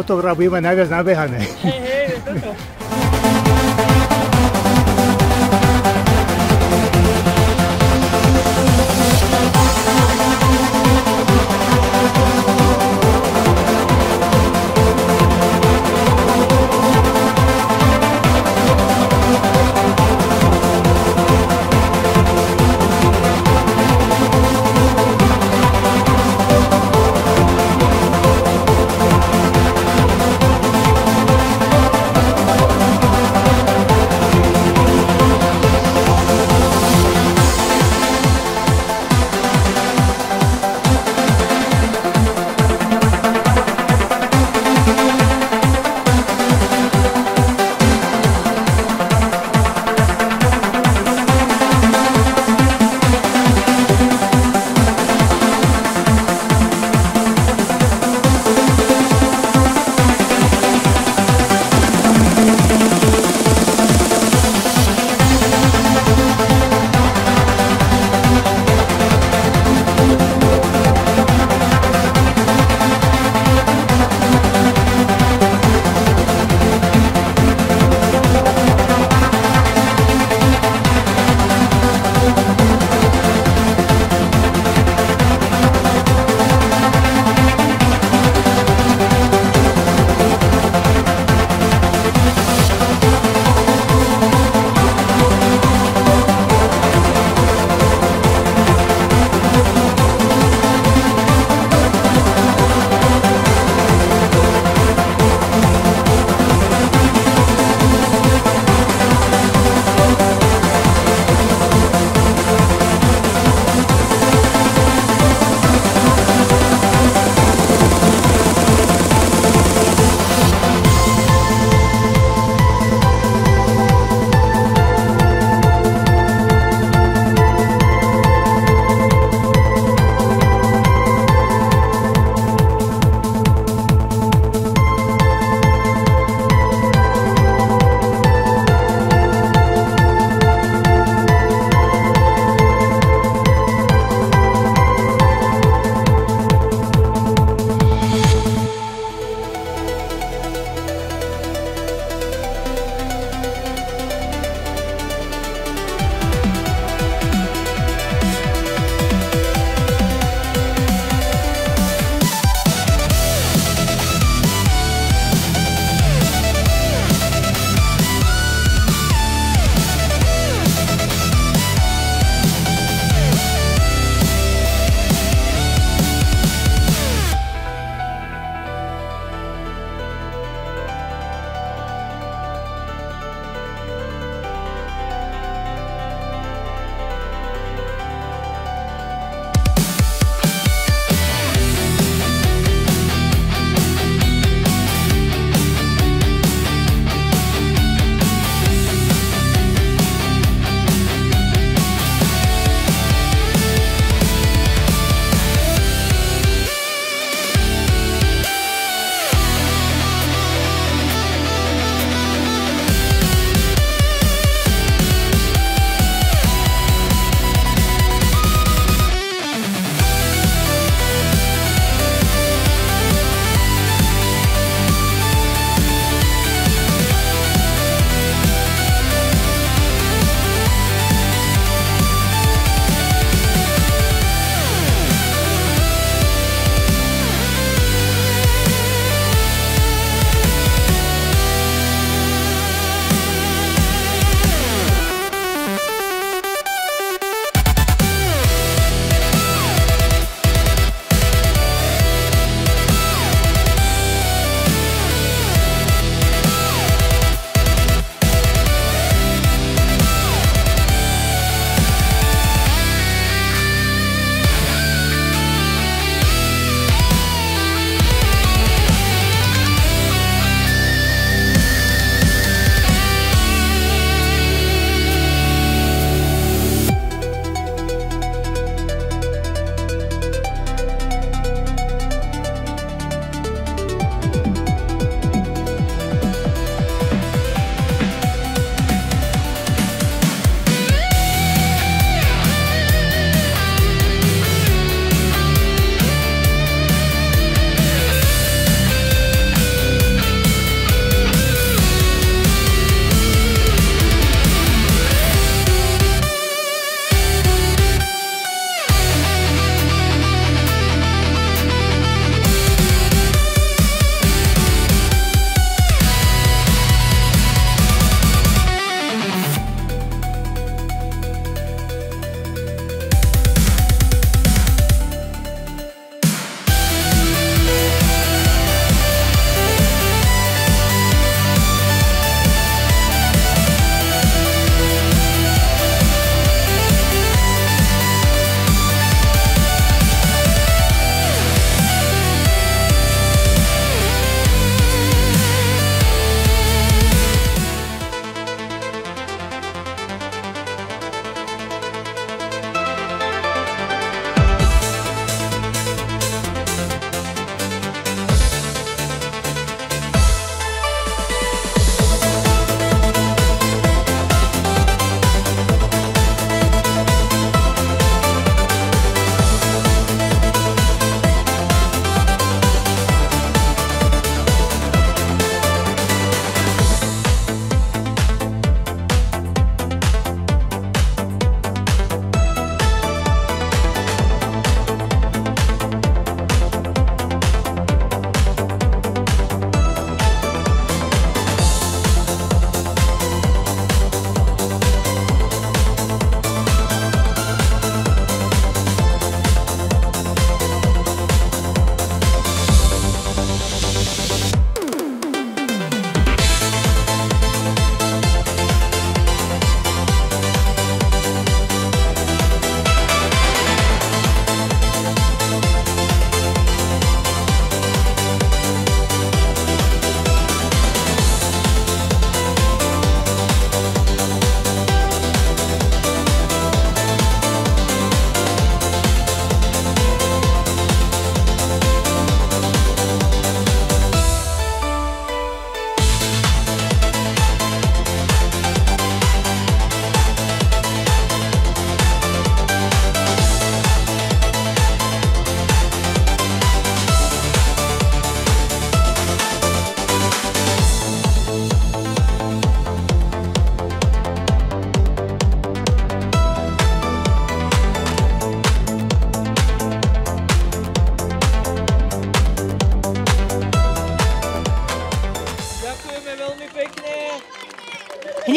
fotografuje ma najviac nabehané. Hej, toto.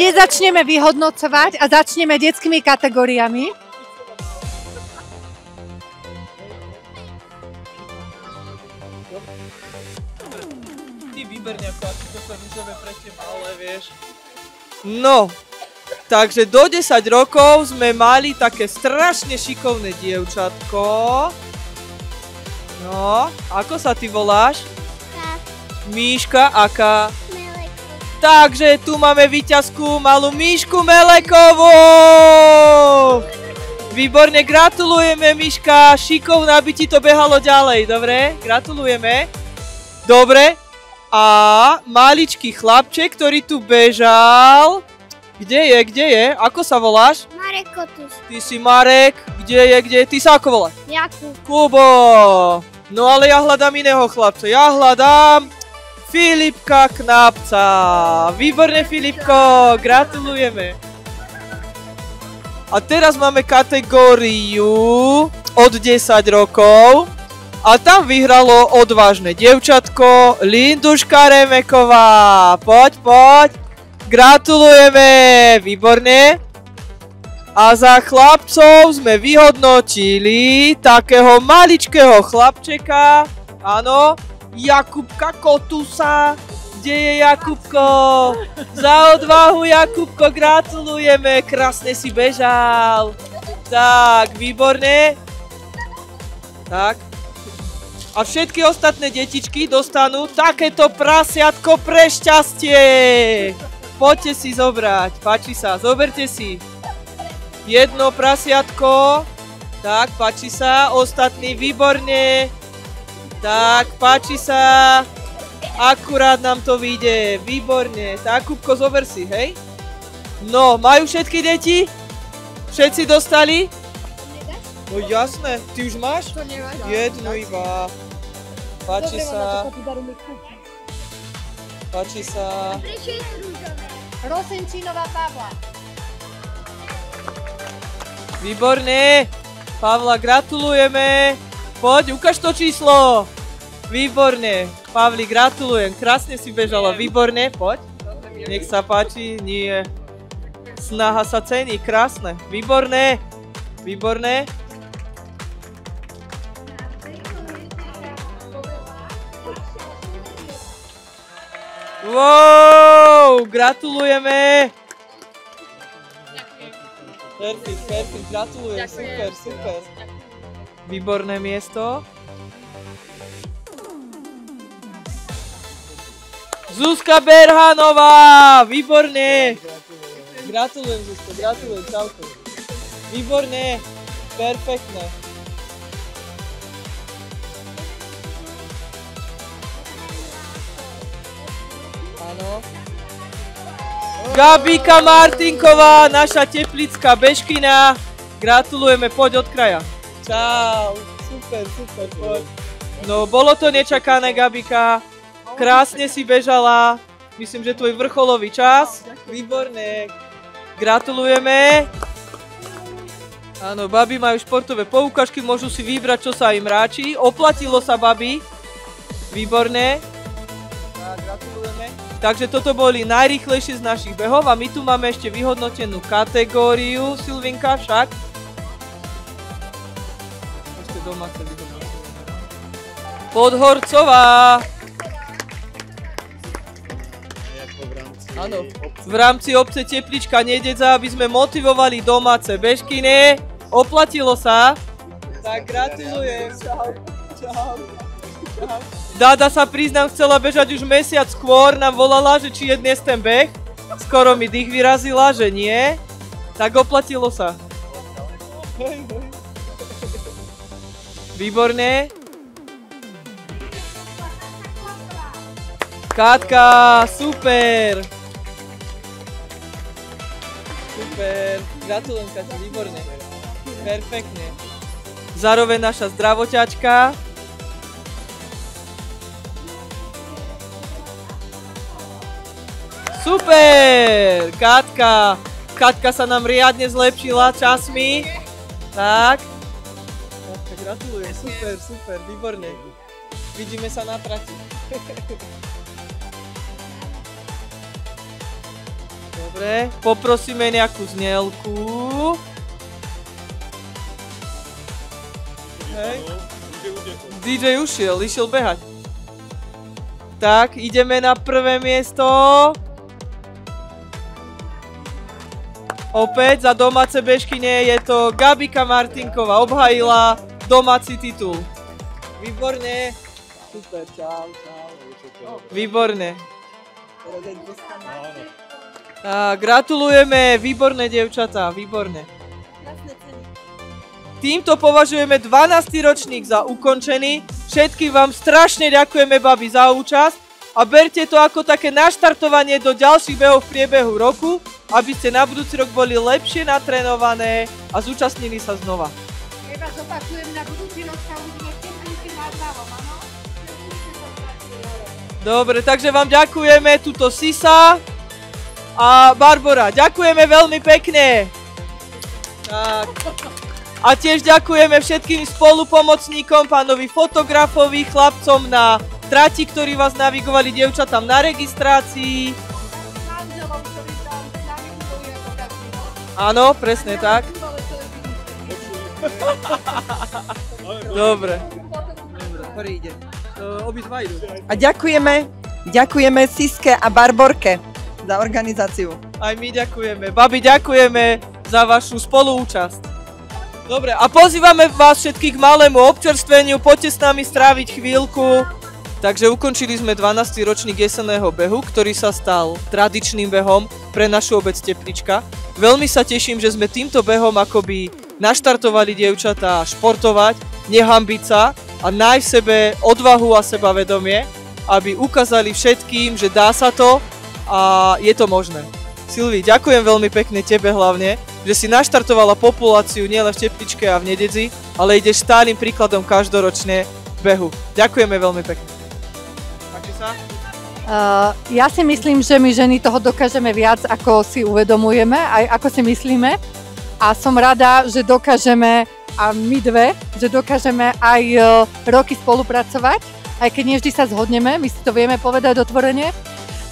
Hneď začneme vyhodnocovať a začneme detskými kategóriami. Ty vyber nejakú, aký to sa vyzove pre teba, ale vieš. No, takže do 10 rokov sme mali také strašne šikovné dievčatko. No, ako sa ty voláš? Míška, aká? Takže tu máme víťazku, malú Míšku Melekovú! Výborne, gratulujeme, Míška, šikovná, aby ti to behalo ďalej, dobre? Gratulujeme. Dobre, a maličký chlapček, ktorý tu bežal, kde je? Ako sa voláš? Marek Kotus. Ty si Marek, kde je? Ty sa ako voláš? Jakub. Kubo! No ale ja hľadám iného chlapca, ja hľadám Filipka Knapca. Výborne, Filipko, gratulujeme. A teraz máme kategóriu od 10 rokov a tam vyhralo odvážne dievčatko Linduška Remeková. Poď. Gratulujeme, výborne. A za chlapcov sme vyhodnotili takého maličkého chlapčeka, áno, Jakubka Kotusa. Kde je Jakubko? Za odvahu, Jakubko, gratulujeme, krásne si bežal. Tak, výborne. Tak. A všetky ostatné detičky dostanú takéto prasiatko pre šťastie. Poďte si zobrať, páči sa, zoberte si. Jedno prasiatko. Tak, páči sa, ostatní, výborne. Tak, páči sa. Akurát nám to vyjde, výborne. Tak, Kupko, zober si, hej? No, majú všetky deti? Všetci dostali? No jasné, ty už máš? Jednu iba. Páči sa. Páči sa. Rosenčínová Pavla. Výborne. Pavla, gratulujeme. Poď, ukáž to číslo. Výborne. Pavli, gratulujem. Krásne si bežala. Výborne. Poď. Nech sa páči. Nie. Snaha sa cení. Krásne. Výborné. Výborné. Wow, gratulujeme. Perfekt, gratulujem. Super. Výborné miesto. Zuzka Berhanová, výborne. Gratulujem, Zuzko, gratulujem, čauko. Výborne, perfektné. Áno. Gabika Martinková, naša teplická bežkyňa. Gratulujeme, poď od kraja. Čau, super, poď. No, bolo to nečakané, Gabika. Krásne si bežala. Myslím, že tvoj vrcholový čas. Výborné. Gratulujeme. Áno, baby majú športové poukažky, môžu si vybrať, čo sa im ráči. Oplatilo sa, baby. Výborné. Gratulujeme. Takže toto boli najrýchlejšie z našich behov a my tu máme ešte vyhodnotenú kategóriu. Silvinka, však. Ešte doma sa vyhodnotíme. Podhorcová. Áno, v rámci obce Teplička Nedeca, aby sme motivovali domáce bežkyne. Oplatilo sa. Tak gratulujem. Čau. Dada, sa priznám, chcela bežať už mesiac skôr, nám volala, že či je dnes ten beh. Skoro mi dých vyrazila, že nie. Tak oplatilo sa. Výborné. Katka, super. Gratulujem, Katka, výborné. Perfektne. Zároveň naša zdravoťačka. Super! Katka sa nám riadne zlepšila časmi. Tak. Katka, gratulujem, super, výborne. Vidíme sa na trati. Dobre. Dobre, poprosíme nejakú znielku. Hej. DJ išiel behať. Tak, ideme na prvé miesto. Opäť za domáce bežkyne je to Gabika Martinková. Obhajila domáci titul. Výborne. Super, čau. Výborne. Gratulujeme, výborné dievčatá, výborné. Týmto považujeme 12. ročník za ukončený. Všetkým vám strašne ďakujeme, babi, za účasť a berte to ako také naštartovanie do ďalších behov v priebehu roku, aby ste na budúci rok boli lepšie natrénované a zúčastnili sa znova. Eva, zopakujem, na budúci rok sa uvidíme technicky na zdravom, áno? Dobre, takže vám ďakujeme, tuto Sisa a Barbora. Ďakujeme veľmi pekne. Tak. A tiež ďakujeme všetkým spolupomocníkom, pánovi fotografovi, chlapcom na trati, ktorí vás navigovali, dievčatám na registrácii. Áno, presne tak. Dobre. Obidva idú. A ďakujeme Siske a Barborke za organizáciu. Aj my ďakujeme. Babi, ďakujeme za vašu spoluúčasť. Dobre, a pozývame vás všetkých k malému občerstveniu, poďte s nami stráviť chvíľku. Takže ukončili sme 12. ročník jesenného behu, ktorý sa stal tradičným behom pre našu obec Teplička. Veľmi sa teším, že sme týmto behom akoby naštartovali dievčatá športovať, nehanbiť sa a nájsť v sebe odvahu a sebavedomie, aby ukázali všetkým, že dá sa to a je to možné. Silvi, ďakujem veľmi pekne tebe hlavne, že si naštartovala populáciu nielen v Tepličke a v Nededzi, ale ideš stálym príkladom každoročne v behu. Ďakujeme veľmi pekne. Páči sa? Ja si myslím, že my ženy toho dokážeme viac, ako si uvedomujeme, aj ako si myslíme. A som rada, že dokážeme, a my dve, že dokážeme aj roky spolupracovať, aj keď nie vždy sa zhodneme, my si to vieme povedať otvorene.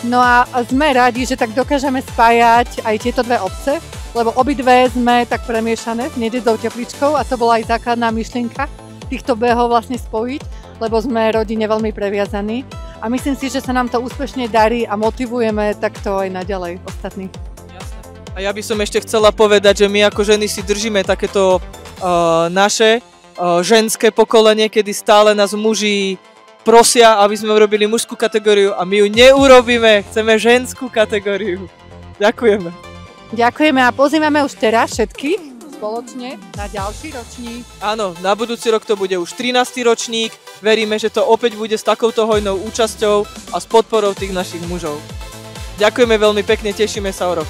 No a sme radi, že tak dokážeme spájať aj tieto dve obce, lebo obidve sme tak premiešané s Nededzou Tepličkou a to bola aj základná myšlienka týchto behov vlastne spojiť, lebo sme rodine veľmi previazaní a myslím si, že sa nám to úspešne darí a motivujeme takto aj naďalej ostatní. Jasné. A ja by som ešte chcela povedať, že my ako ženy si držíme takéto naše ženské pokolenie, kedy stále nás muži prosia, aby sme urobili mužskú kategóriu a my ju neurobíme, chceme ženskú kategóriu. Ďakujeme. Ďakujeme a pozývame už teraz všetkých spoločne na ďalší ročník. Áno, na budúci rok to bude už 13. ročník. Veríme, že to opäť bude s takouto hojnou účasťou a s podporou tých našich mužov. Ďakujeme veľmi pekne, tešíme sa o rok.